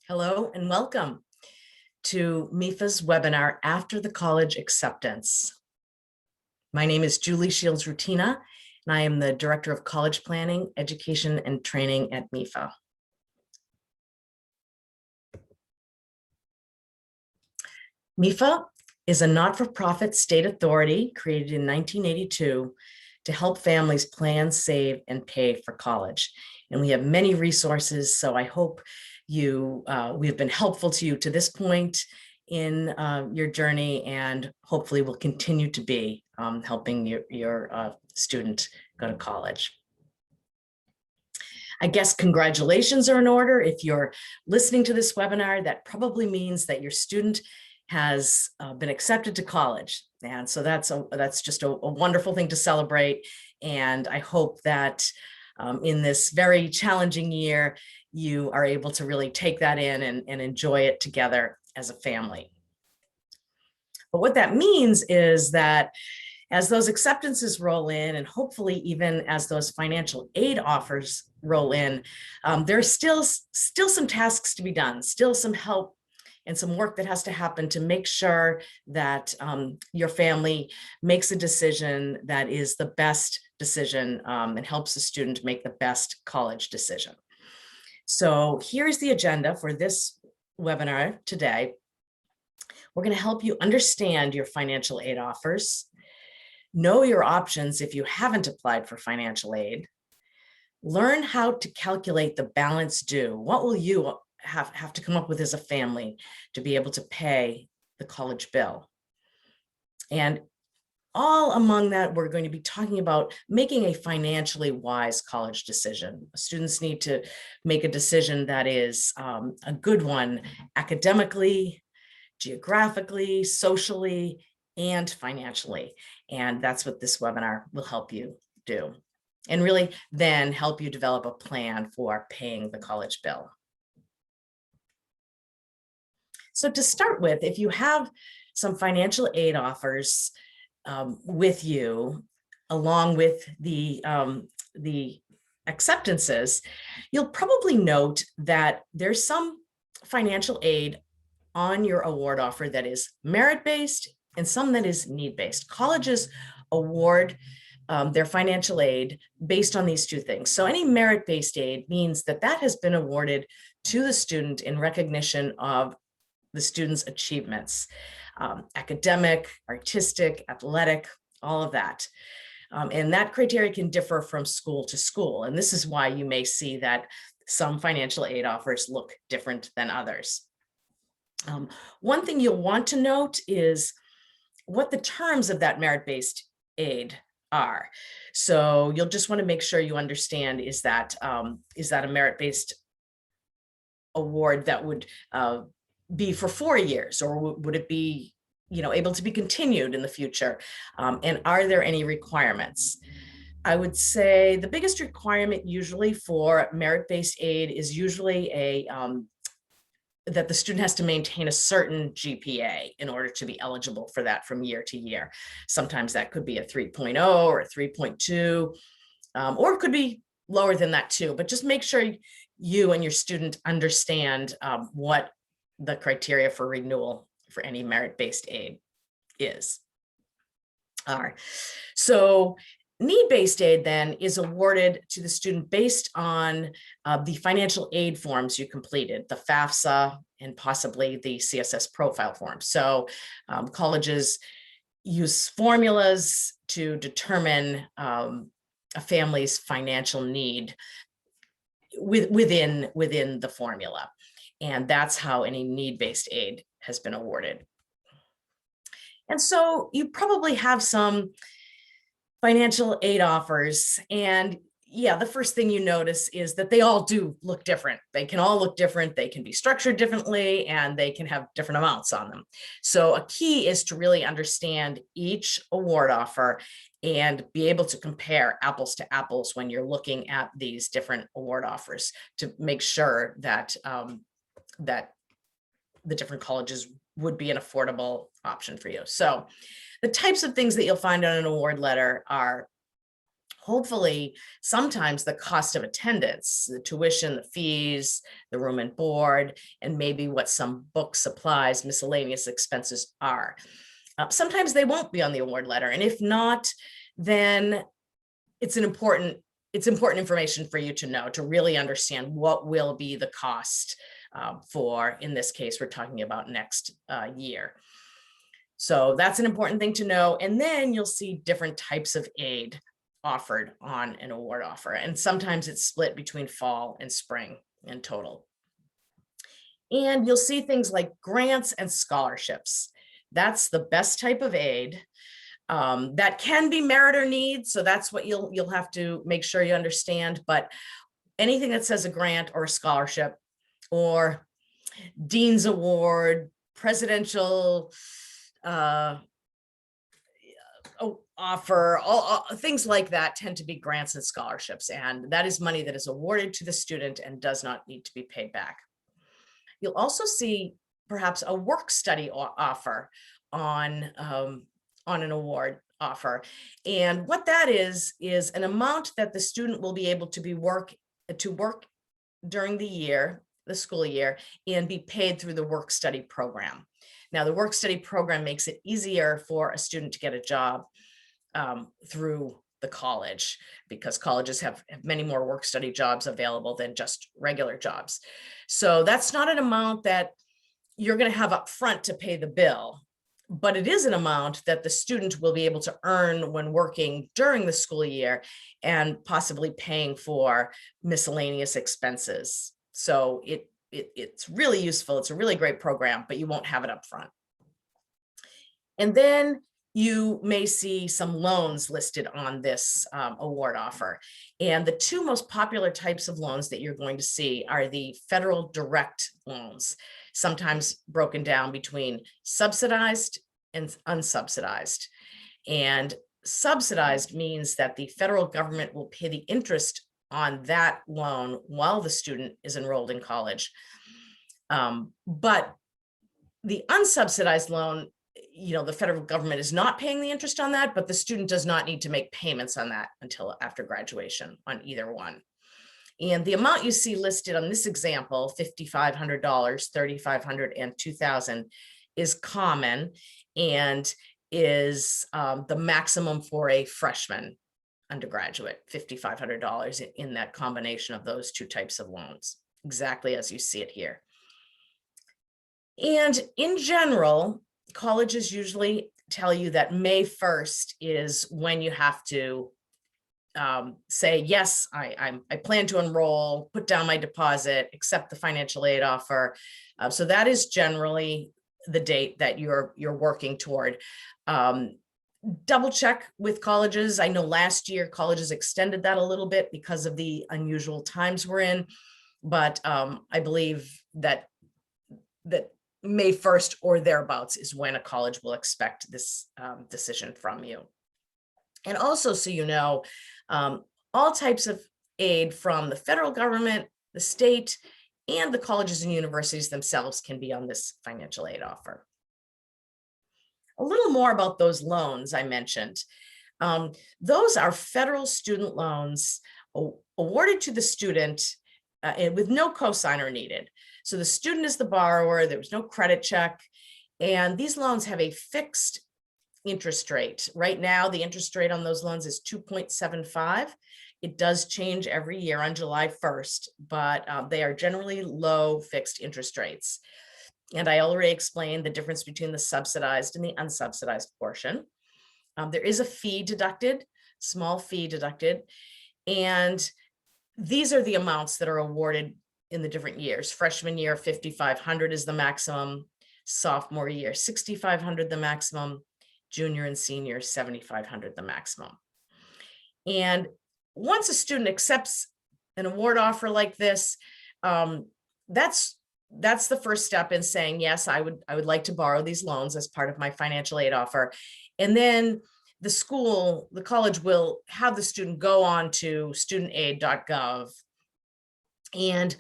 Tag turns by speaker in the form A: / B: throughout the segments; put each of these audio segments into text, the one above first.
A: Hello and welcome to MEFA's webinar, After the College Acceptance. My name is Julie Shields-Rutina, and I am the Director of College Planning, Education, and Training at MEFA. MEFA is a not-for-profit state authority created in 1982 to help families plan, save, and pay for college. And we have many resources, so I hope we have been helpful to you to this point in your journey, and hopefully will continue to be helping your student go to college. I guess congratulations are in order. If you're listening to this webinar, that probably means that your student has been accepted to college. And so that's just a wonderful thing to celebrate. And I hope that in this very challenging year, you are able to really take that in and enjoy it together as a family. But what that means is that as those acceptances roll in, and hopefully even as those financial aid offers roll in, there's still some tasks to be done, still some help and some work that has to happen to make sure that your family makes a decision that is the best decision and helps the student make the best college decision. So here's the agenda for this webinar today. We're going to help you understand your financial aid offers, know your options if you haven't applied for financial aid, learn how to calculate the balance due. What will you have to come up with as a family to be able to pay the college bill? And all among that, we're going to be talking about making a financially wise college decision. Students need to make a decision that is a good one academically, geographically, socially, and financially. And that's what this webinar will help you do. And really then help you develop a plan for paying the college bill. So to start with, if you have some financial aid offers with you, along with the acceptances, you'll probably note that there's some financial aid on your award offer that is merit-based and some that is need-based. Colleges award their financial aid based on these two things. So any merit-based aid means that that has been awarded to the student in recognition of the student's achievements, academic, artistic, athletic, all of that. And that criteria can differ from school to school. And this is why you may see that some financial aid offers look different than others. One thing you'll want to note is what the terms of that merit-based aid are. So you'll just want to make sure you understand, is that a merit-based award that would be for 4 years, or would it be able to be continued in the future? And are there any requirements? I would say the biggest requirement usually for merit-based aid is usually that the student has to maintain a certain GPA in order to be eligible for that from year to year. Sometimes that could be a 3.0 or a 3.2, or it could be lower than that too, but just make sure you and your student understand what the criteria for renewal for any merit-based aid is. All right. So need-based aid then is awarded to the student based on the financial aid forms you completed, the FAFSA and possibly the CSS profile form. So colleges use formulas to determine a family's financial need within the formula. And that's how any need-based aid has been awarded. And so you probably have some financial aid offers, and yeah, the first thing you notice is that they all do look different. They can all look different. They can be structured differently, and they can have different amounts on them. So a key is to really understand each award offer and be able to compare apples to apples when you're looking at these different award offers to make sure that that the different colleges would be an affordable option for you. So the types of things that you'll find on an award letter are hopefully sometimes the cost of attendance, the tuition, the fees, the room and board, and maybe what some book supplies, miscellaneous expenses are. Sometimes they won't be on the award letter. And if not, then it's important information for you to know, to really understand what will be the cost for, in this case, we're talking about next year. So that's an important thing to know. And then you'll see different types of aid offered on an award offer. And sometimes it's split between fall and spring in total. And you'll see things like grants and scholarships. That's the best type of aid. That can be merit or need. So that's what you'll have to make sure you understand. But anything that says a grant or a scholarship or Dean's Award, presidential offer, all things like that tend to be grants and scholarships. And that is money that is awarded to the student and does not need to be paid back. You'll also see perhaps a work study offer on an award offer. And what that is an amount that the student will be able to work during the year, the school year, and be paid through the work study program. Now, the work study program makes it easier for a student to get a job through the college, because colleges have many more work study jobs available than just regular jobs. So that's not an amount that you're going to have up front to pay the bill, but it is an amount that the student will be able to earn when working during the school year and possibly paying for miscellaneous expenses. So it's really useful. It's a really great program, but you won't have it up front. And then you may see some loans listed on this award offer. And the two most popular types of loans that you're going to see are the federal direct loans, sometimes broken down between subsidized and unsubsidized. And subsidized means that the federal government will pay the interest on that loan while the student is enrolled in college. But the unsubsidized loan, the federal government is not paying the interest on that, but the student does not need to make payments on that until after graduation on either one. And the amount you see listed on this example, $5,500, $3,500, and $2,000, is common and is the maximum for a freshman undergraduate, $5,500 in that combination of those two types of loans, exactly as you see it here. And in general, colleges usually tell you that May 1st is when you have to say, yes, I plan to enroll, put down my deposit, accept the financial aid offer. So that is generally the date that you're working toward. Double check with colleges. I know last year colleges extended that a little bit because of the unusual times we're in, but I believe that May 1st or thereabouts is when a college will expect this decision from you. And also, so you know, all types of aid from the federal government, the state, and the colleges and universities themselves can be on this financial aid offer. A little more about those loans I mentioned. Those are federal student loans awarded to the student with no cosigner needed. So the student is the borrower, there was no credit check, and these loans have a fixed interest rate. Right now, the interest rate on those loans is 2.75. It does change every year on July 1st, but they are generally low fixed interest rates. And I already explained the difference between the subsidized and the unsubsidized portion. There is a fee deducted, small fee deducted, and these are the amounts that are awarded in the different years. Freshman year, $5,500 is the maximum. Sophomore year, $6,500 the maximum. Junior and senior, $7,500 the maximum. And once a student accepts an award offer like this, that's the first step in saying, yes, I would like to borrow these loans as part of my financial aid offer. And then the college will have the student go on to studentaid.gov and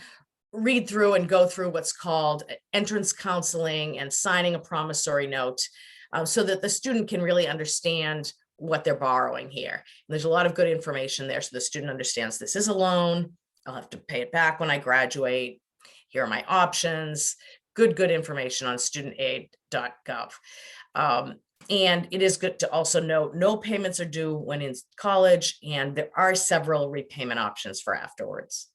A: read through and go through what's called entrance counseling and signing a promissory note, so that the student can really understand what they're borrowing here. And there's a lot of good information there so the student understands this is a loan. I'll have to pay it back when I graduate. Here are my options. Good information on studentaid.gov. And it is good to also note no payments are due when in college, and there are several repayment options for afterwards.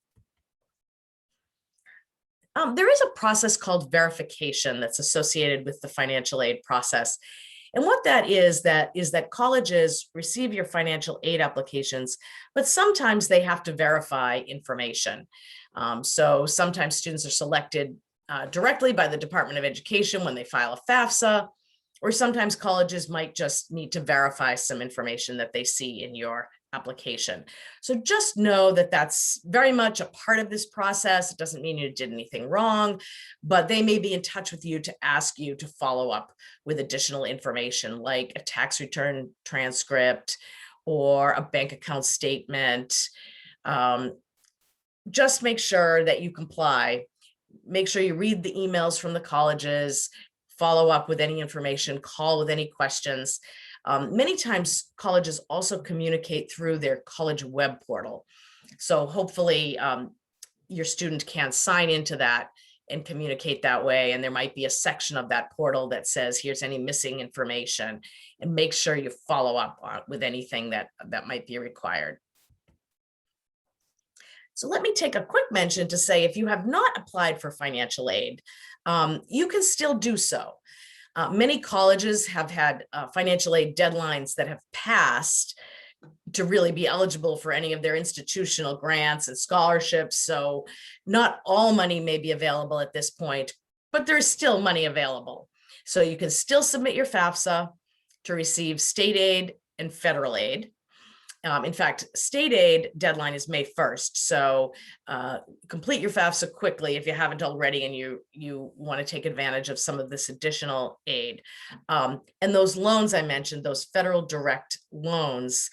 A: There is a process called verification that's associated with the financial aid process. And what that is that colleges receive your financial aid applications, but sometimes they have to verify information. So sometimes students are selected directly by the Department of Education when they file a FAFSA, or sometimes colleges might just need to verify some information that they see in your application. So just know that that's very much a part of this process. It doesn't mean you did anything wrong, but they may be in touch with you to ask you to follow up with additional information like a tax return transcript or a bank account statement. Just make sure that you comply. Make sure you read the emails from the colleges, follow up with any information, call with any questions. Many times colleges also communicate through their college web portal. So hopefully your student can sign into that and communicate that way. And there might be a section of that portal that says, here's any missing information, and make sure you follow up with anything that might be required. So let me take a quick mention to say, if you have not applied for financial aid, you can still do so. Many colleges have had financial aid deadlines that have passed to really be eligible for any of their institutional grants and scholarships. So not all money may be available at this point, but there's still money available. So you can still submit your FAFSA to receive state aid and federal aid. In fact, state aid deadline is May 1st. So complete your FAFSA quickly if you haven't already and you want to take advantage of some of this additional aid. And those loans I mentioned, those federal direct loans,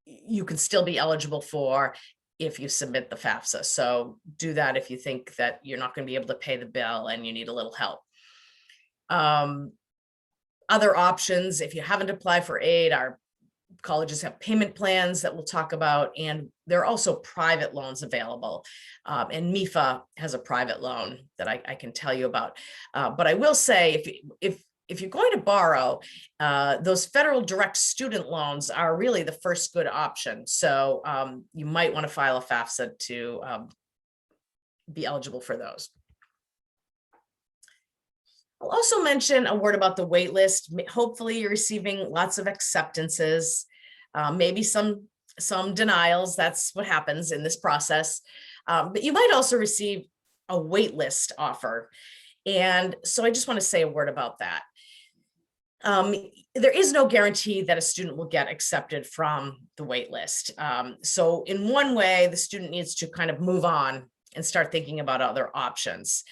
A: you can still be eligible for if you submit the FAFSA. So do that if you think that you're not going to be able to pay the bill and you need a little help. Other options, if you haven't applied for aid, are colleges have payment plans that we'll talk about, and there are also private loans available. And MEFA has a private loan that I can tell you about. But I will say, if you're going to borrow, those federal direct student loans are really the first good option. So you might want to file a FAFSA to be eligible for those. I'll also mention a word about the waitlist. Hopefully you're receiving lots of acceptances, maybe some denials. That's what happens in this process. But you might also receive a waitlist offer. And so I just want to say a word about that. There is no guarantee that a student will get accepted from the waitlist. So in one way, the student needs to kind of move on and start thinking about other options.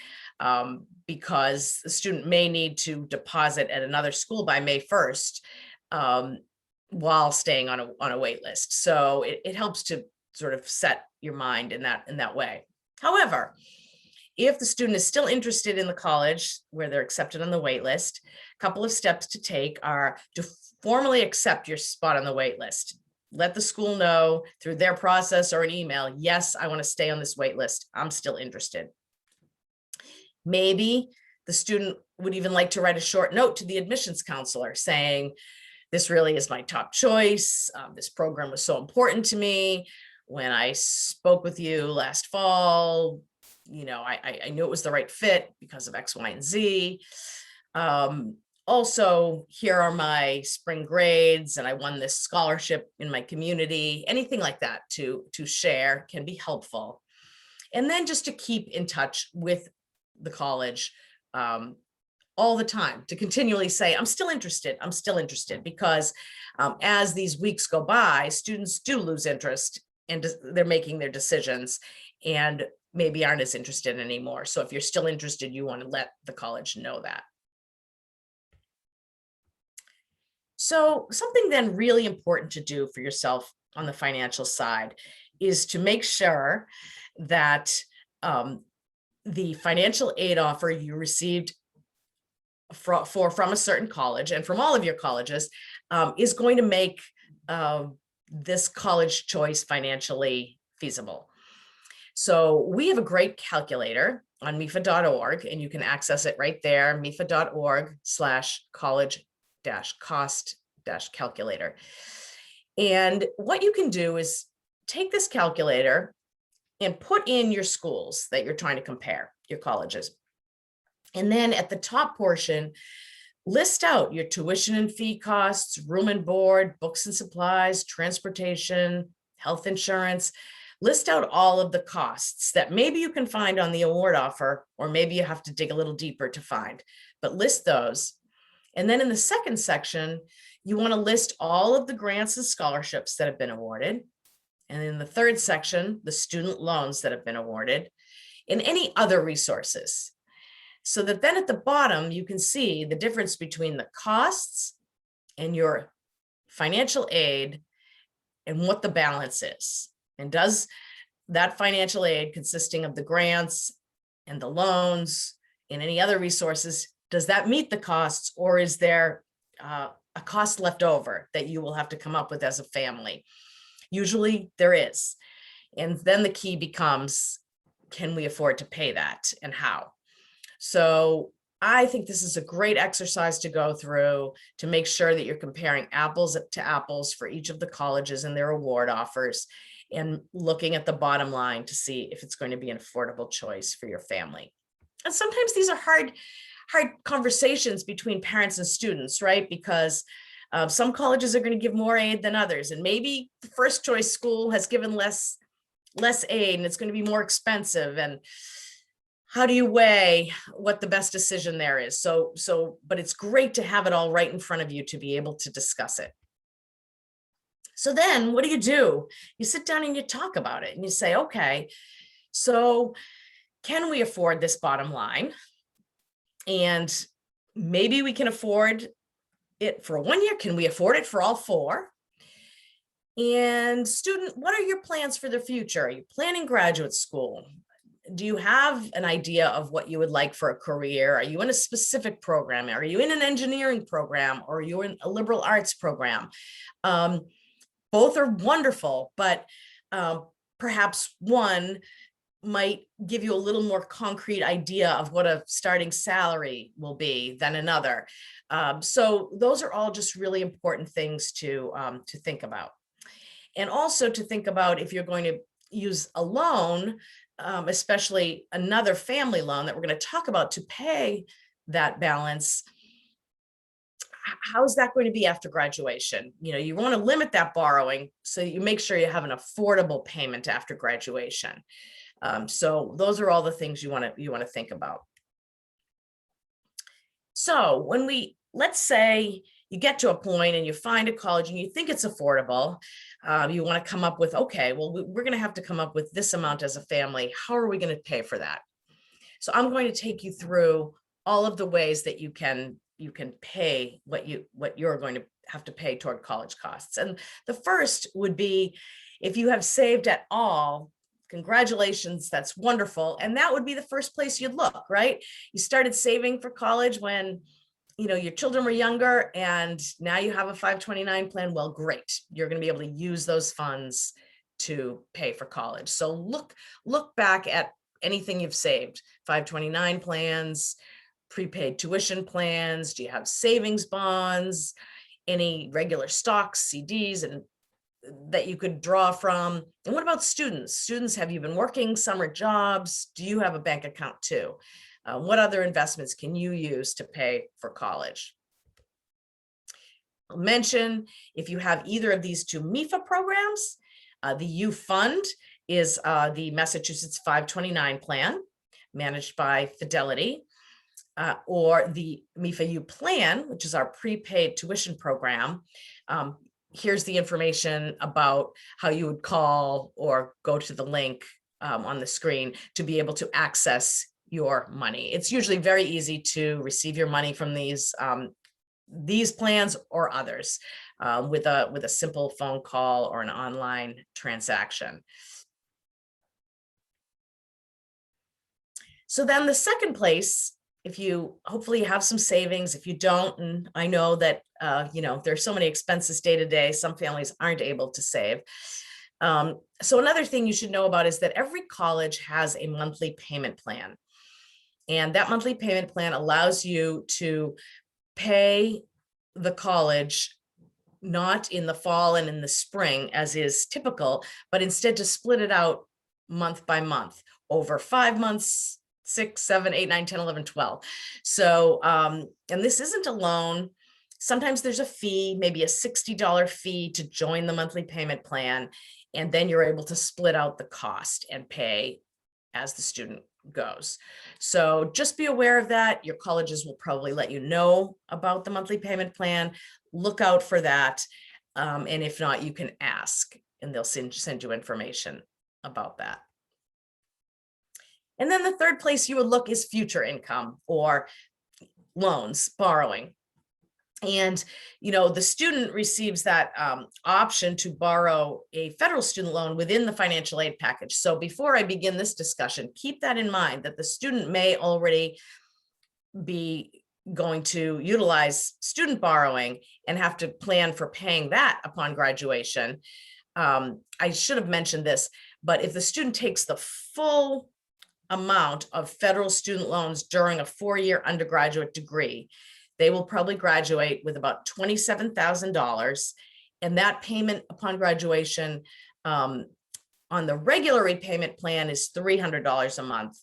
A: Because the student may need to deposit at another school by May 1st while staying on a wait list. So it helps to sort of set your mind in that way. However, if the student is still interested in the college where they're accepted on the wait list, a couple of steps to take are to formally accept your spot on the wait list. Let the school know through their process or an email, yes, I want to stay on this wait list. I'm still interested. Maybe the student would even like to write a short note to the admissions counselor saying, this really is my top choice. This program was so important to me. When I spoke with you last fall, I knew it was the right fit because of X, Y, and Z. Also, here are my spring grades, and I won this scholarship in my community. Anything like that to share can be helpful. And then just to keep in touch with the college all the time, to continually say, I'm still interested, because as these weeks go by, students do lose interest and they're making their decisions and maybe aren't as interested anymore. So if you're still interested, you want to let the college know that. So something then really important to do for yourself on the financial side is to make sure that the financial aid offer you received from a certain college and from all of your colleges is going to make this college choice financially feasible. So we have a great calculator on MEFA.org, and you can access it right there, MEFA.org/college-cost-calculator. And what you can do is take this calculator and put in your schools that you're trying to compare, your colleges. And then at the top portion, list out your tuition and fee costs, room and board, books and supplies, transportation, health insurance. List out all of the costs that maybe you can find on the award offer, or maybe you have to dig a little deeper to find, but list those. And then in the second section, you want to list all of the grants and scholarships that have been awarded. And in the third section, the student loans that have been awarded and any other resources. So that then at the bottom, you can see the difference between the costs and your financial aid and what the balance is. And does that financial aid consisting of the grants and the loans and any other resources, does that meet the costs, or is there a cost left over that you will have to come up with as a family? Usually there is. And then the key becomes, can we afford to pay that and how? So I think this is a great exercise to go through to make sure that you're comparing apples to apples for each of the colleges and their award offers, and looking at the bottom line to see if it's going to be an affordable choice for your family. And sometimes these are hard conversations between parents and students, right? Because some colleges are going to give more aid than others, and maybe the first choice school has given less aid and it's going to be more expensive. And how do you weigh what the best decision there is? But it's great to have it all right in front of you to be able to discuss it. So then what do? You sit down and you talk about it and you say, okay, so can we afford this bottom line? And maybe we can afford it for 1 year. Can we afford it for all 4? And student, what are your plans for the future? Are you planning graduate school? Do you have an idea of what you would like for a career? Are you in a specific program? Are you in an engineering program, or are you in a liberal arts program? Both are wonderful, but perhaps one might give you a little more concrete idea of what a starting salary will be than another. So those are all just really important things to think about. And also to think about, if you're going to use a loan, especially another family loan that we're going to talk about, to pay that balance, how's that going to be after graduation? You want to limit that borrowing so you make sure you have an affordable payment after graduation. So those are all the things you want to think about. So let's say you get to a point and you find a college and you think it's affordable, you want to come up with, okay, well, we're going to have to come up with this amount as a family. How are we going to pay for that? So I'm going to take you through all of the ways that you can pay what you're going to have to pay toward college costs. And the first would be, if you have saved at all, congratulations, that's wonderful. And that would be the first place you'd look, right? You started saving for college when your children were younger, and now you have a 529 plan. Well, great. You're going to be able to use those funds to pay for college. So look back at anything you've saved: 529 plans, prepaid tuition plans. Do you have savings bonds, any regular stocks, CDs, and that you could draw from? And what about students? Students, have you been working summer jobs? Do you have a bank account too? What other investments can you use to pay for college? I'll mention, if you have either of these two MEFA programs, the U Fund is the Massachusetts 529 plan managed by Fidelity, or the MEFA U plan, which is our prepaid tuition program. Here's the information about how you would call or go to the link on the screen to be able to access your money. It's usually very easy to receive your money from these plans or others with a simple phone call or an online transaction. So then the second place if you hopefully have some savings. If you don't, and I know that, there's so many expenses day to day, some families aren't able to save. So another thing you should know about is that every college has a monthly payment plan. And that monthly payment plan allows you to pay the college not in the fall and in the spring, as is typical, but instead to split it out month by month over 5 months, 6, 7, 8, 9, 10, 11, 12. So, and this isn't a loan. Sometimes there's a fee, maybe a $60 fee to join the monthly payment plan. And then you're able to split out the cost and pay as the student goes. So just be aware of that. Your colleges will probably let you know about the monthly payment plan. Look out for that. And if not, you can ask and they'll send you information about that. And then the third place you would look is future income or loans, borrowing. And, the student receives that option to borrow a federal student loan within the financial aid package. So before I begin this discussion, keep that in mind that the student may already be going to utilize student borrowing and have to plan for paying that upon graduation. I should have mentioned this, but if the student takes the full amount of federal student loans during a 4-year undergraduate degree, they will probably graduate with about $27,000. And that payment upon graduation on the regular repayment plan is $300 a month.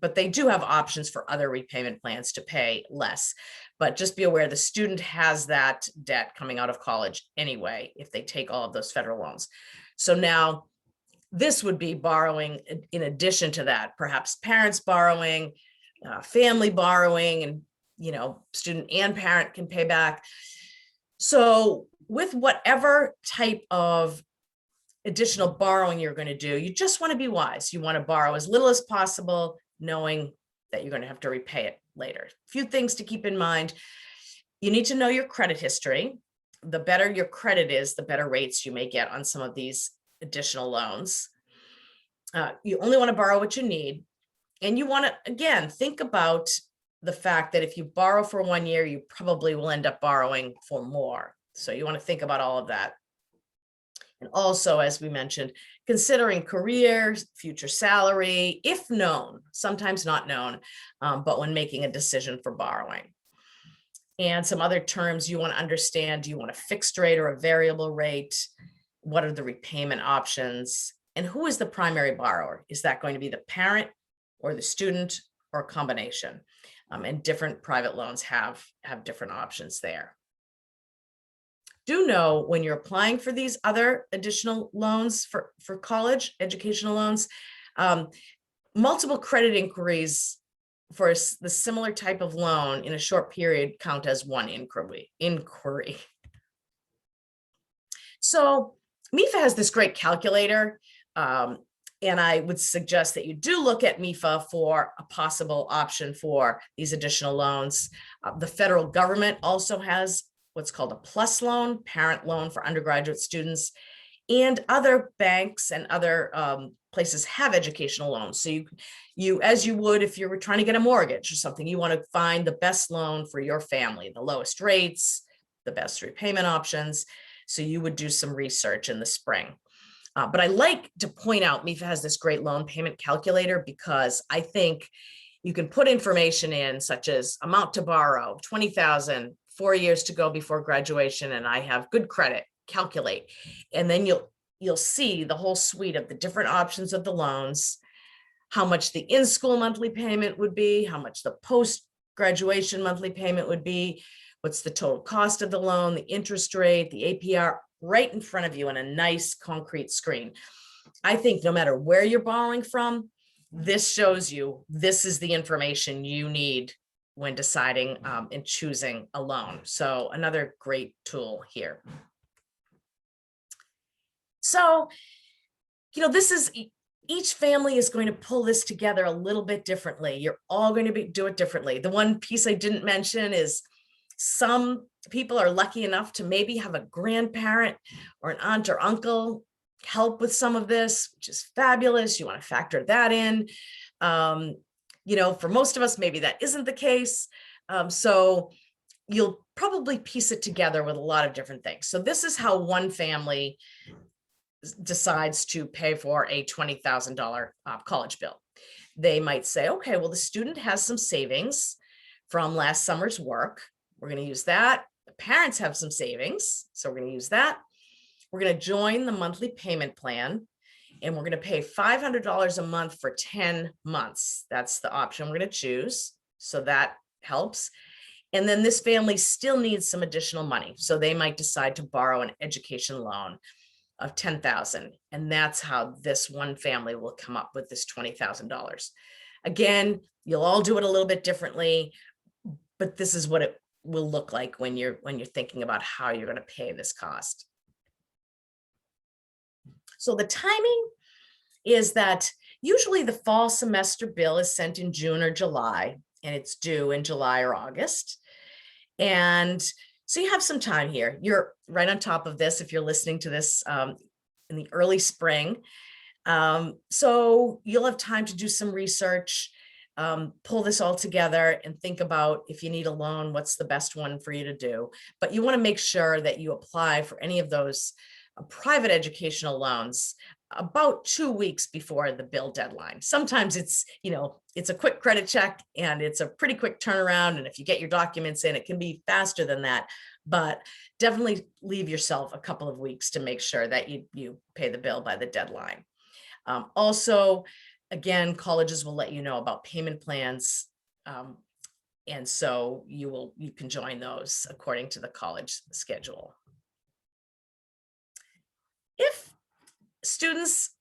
A: But they do have options for other repayment plans to pay less. But just be aware the student has that debt coming out of college anyway, if they take all of those federal loans. So now this would be borrowing in addition to that, perhaps parents borrowing, family borrowing, and student and parent can pay back. So with whatever type of additional borrowing you're going to do, you just want to be wise. You want to borrow as little as possible, knowing that you're going to have to repay it later. A few things to keep in mind. You need to know your credit history. The better your credit is, the better rates you may get on some of these additional loans. You only want to borrow what you need. And you want to, again, think about the fact that if you borrow for 1 year, you probably will end up borrowing for more. So you want to think about all of that. And also, as we mentioned, considering career, future salary, if known, sometimes not known, but when making a decision for borrowing. And some other terms you want to understand: do you want a fixed rate or a variable rate? What are the repayment options? And who is the primary borrower? Is that going to be the parent or the student or a combination? And different private loans have different options there. Do know when you're applying for these other additional loans for college educational loans, multiple credit inquiries for the similar type of loan in a short period count as one inquiry. So MEFA has this great calculator. And I would suggest that you do look at MEFA for a possible option for these additional loans. The federal government also has what's called a PLUS loan, parent loan for undergraduate students, and other banks and other places have educational loans. So you, as you would if you were trying to get a mortgage or something, you want to find the best loan for your family, the lowest rates, the best repayment options. So you would do some research in the spring. But I like to point out MEFA has this great loan payment calculator because I think you can put information in such as amount to borrow, 20,000, 4 years to go before graduation, and I have good credit, calculate. And then you'll see the whole suite of the different options of the loans, how much the in-school monthly payment would be, how much the post-graduation monthly payment would be, what's the total cost of the loan, the interest rate, the APR, right in front of you on a nice concrete screen. I think no matter where you're borrowing from, this shows you this is the information you need when deciding and choosing a loan. So another great tool here. So, this is, each family is going to pull this together a little bit differently. You're all going to do it differently. The one piece I didn't mention is some people are lucky enough to maybe have a grandparent or an aunt or uncle help with some of this, which is fabulous. You want to factor that in. For most of us, maybe that isn't the case. So you'll probably piece it together with a lot of different things. So this is how one family decides to pay for a $20,000 college bill. They might say, okay, well, the student has some savings from last summer's work. We're going to use that. The parents have some savings, so we're going to use that. We're going to join the monthly payment plan, and we're going to pay $500 a month for 10 months. That's the option we're going to choose. So that helps. And then this family still needs some additional money. So they might decide to borrow an education loan of $10,000. And that's how this one family will come up with this $20,000. Again, you'll all do it a little bit differently, but this is what it will look like when you're thinking about how you're going to pay this cost. So the timing is that usually the fall semester bill is sent in June or July, and it's due in July or August. And so you have some time here. You're right on top of this if you're listening to this in the early spring. So you'll have time to do some research, pull this all together and think about if you need a loan, what's the best one for you to do. But you want to make sure that you apply for any of those private educational loans about 2 weeks before the bill deadline. Sometimes it's a quick credit check and it's a pretty quick turnaround. And if you get your documents in, it can be faster than that. But definitely leave yourself a couple of weeks to make sure that you pay the bill by the deadline. Also, again, colleges will let you know about payment plans. And so you can join those according to the college schedule. If students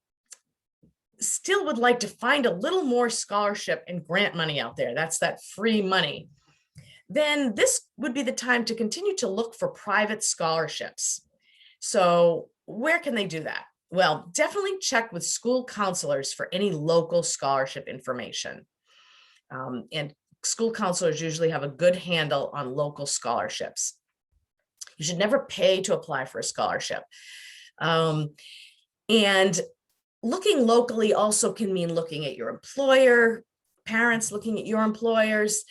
A: still would like to find a little more scholarship and grant money out there, that's that free money, then this would be the time to continue to look for private scholarships. So where can they do that? Well, definitely check with school counselors for any local scholarship information. And school counselors usually have a good handle on local scholarships. You should never pay to apply for a scholarship. And looking locally also can mean looking at your employer, parents looking at your employers.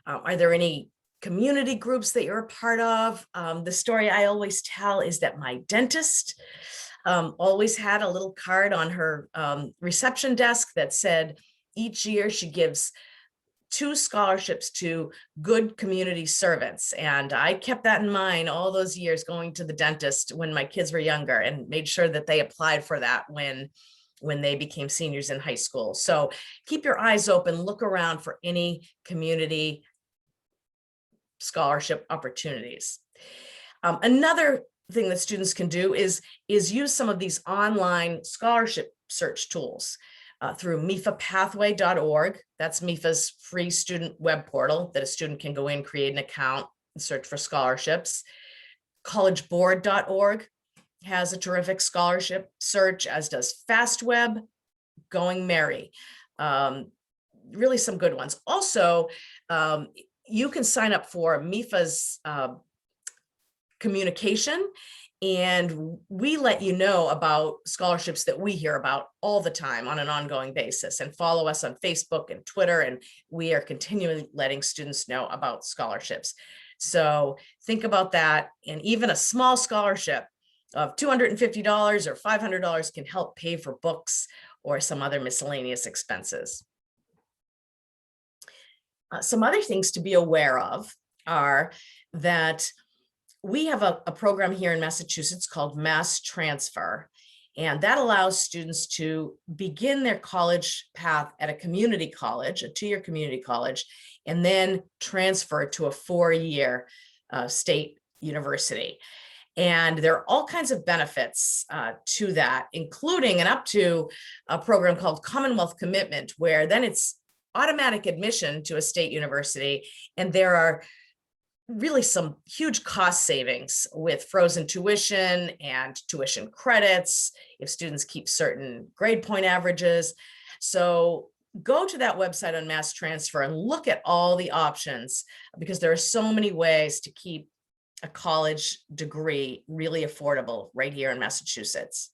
A: Are there any community groups that you're a part of? The story I always tell is that my dentist always had a little card on her reception desk that said each year she gives 2 scholarships to good community servants. And I kept that in mind all those years going to the dentist when my kids were younger, and made sure that they applied for that when they became seniors in high school. So keep your eyes open, look around for any community scholarship opportunities. Another thing that students can do is use some of these online scholarship search tools. Through MEFApathway.org. That's MEFA's free student web portal that a student can go in, create an account, and search for scholarships. Collegeboard.org has a terrific scholarship search, as does FastWeb, Going Merry. Really some good ones. Also, you can sign up for MEFA's communication, and we let you know about scholarships that we hear about all the time on an ongoing basis, and follow us on Facebook and Twitter. And we are continually letting students know about scholarships. So think about that. And even a small scholarship of $250 or $500 can help pay for books or some other miscellaneous expenses. Some other things to be aware of are that we have a program here in Massachusetts called Mass Transfer, and that allows students to begin their college path at a community college, a 2-year community college, and then transfer to a 4-year state university. And there are all kinds of benefits to that, including and up to a program called Commonwealth Commitment, where then it's automatic admission to a state university, and there are really some huge cost savings with frozen tuition and tuition credits if students keep certain grade point averages. So go to that website on Mass Transfer and look at all the options, because there are so many ways to keep a college degree really affordable right here in Massachusetts.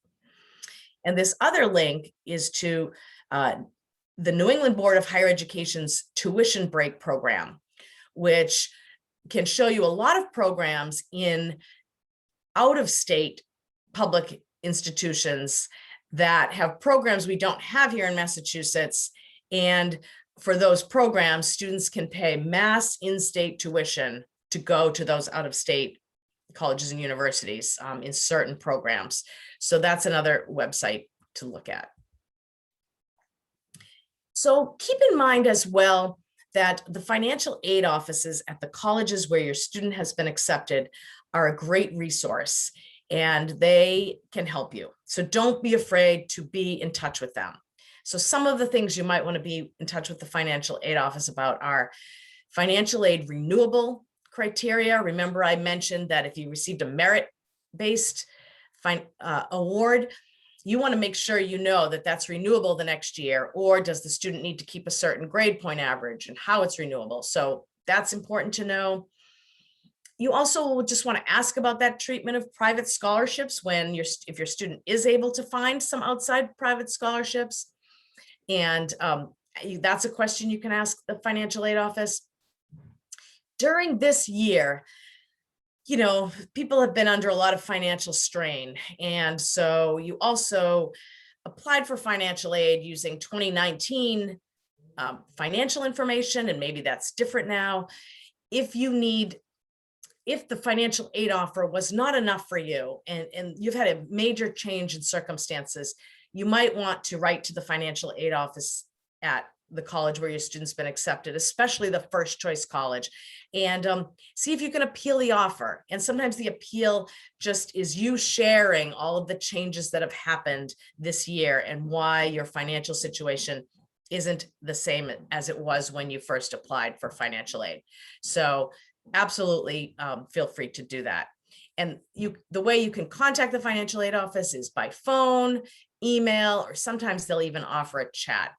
A: And this other link is to the New England Board of Higher Education's tuition break program, which can show you a lot of programs in out-of-state public institutions that have programs we don't have here in Massachusetts. And for those programs, students can pay mass in-state tuition to go to those out-of-state colleges and universities in certain programs. So that's another website to look at. So keep in mind as well that the financial aid offices at the colleges where your student has been accepted are a great resource, and they can help you. So don't be afraid to be in touch with them. So some of the things you might want to be in touch with the financial aid office about are financial aid renewable criteria. Remember, I mentioned that if you received a merit-based award, you want to make sure you know that that's renewable the next year, or does the student need to keep a certain grade point average and how it's renewable. So that's important to know. You also just want to ask about that treatment of private scholarships if your student is able to find some outside private scholarships. And that's a question you can ask the financial aid office. During this year, people have been under a lot of financial strain. And so you also applied for financial aid using 2019 financial information, and maybe that's different now. If the financial aid offer was not enough for you and you've had a major change in circumstances, you might want to write to the financial aid office at the college where your student's been accepted, especially the first choice college, and see if you can appeal the offer. And sometimes the appeal just is you sharing all of the changes that have happened this year and why your financial situation isn't the same as it was when you first applied for financial aid. So absolutely feel free to do that. And the way you can contact the financial aid office is by phone, email, or sometimes they'll even offer a chat.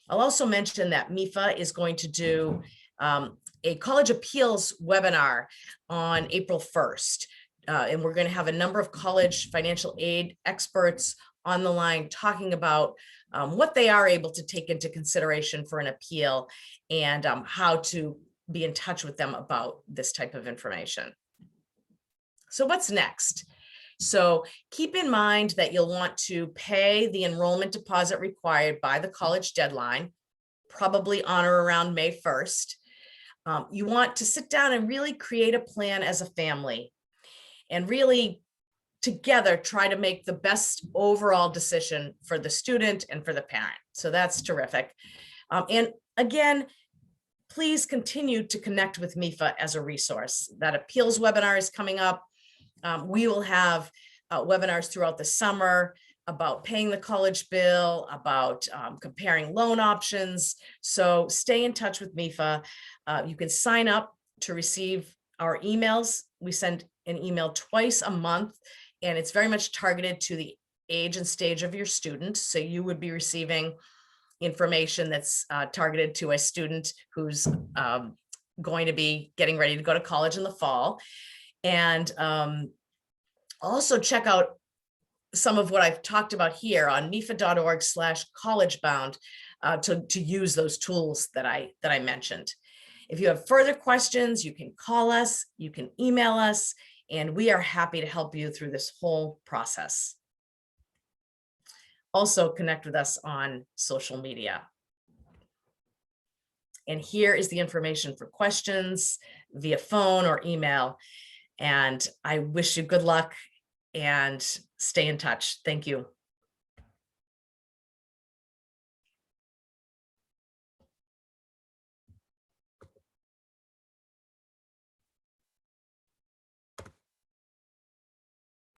A: I'll also mention that MEFA is going to do a college appeals webinar on April 1st. And we're going to have a number of college financial aid experts on the line talking about what they are able to take into consideration for an appeal and how to be in touch with them about this type of information. So what's next? So keep in mind that you'll want to pay the enrollment deposit required by the college deadline, probably on or around May 1st. You want to sit down and really create a plan as a family and really together try to make the best overall decision for the student and for the parent. So that's terrific. And again, please continue to connect with MEFA as a resource. That appeals webinar is coming up. We will have webinars throughout the summer about paying the college bill, about comparing loan options. So stay in touch with MEFA. You can sign up to receive our emails. We send an email twice a month, and it's very much targeted to the age and stage of your student. So you would be receiving information that's targeted to a student who's going to be getting ready to go to college in the fall. And also check out some of what I've talked about here on mefa.org/collegebound to use those tools that I mentioned. If you have further questions, you can call us, you can email us, and we are happy to help you through this whole process. Also connect with us on social media. And here is the information for questions via phone or email. And I wish you good luck and stay in touch. Thank you.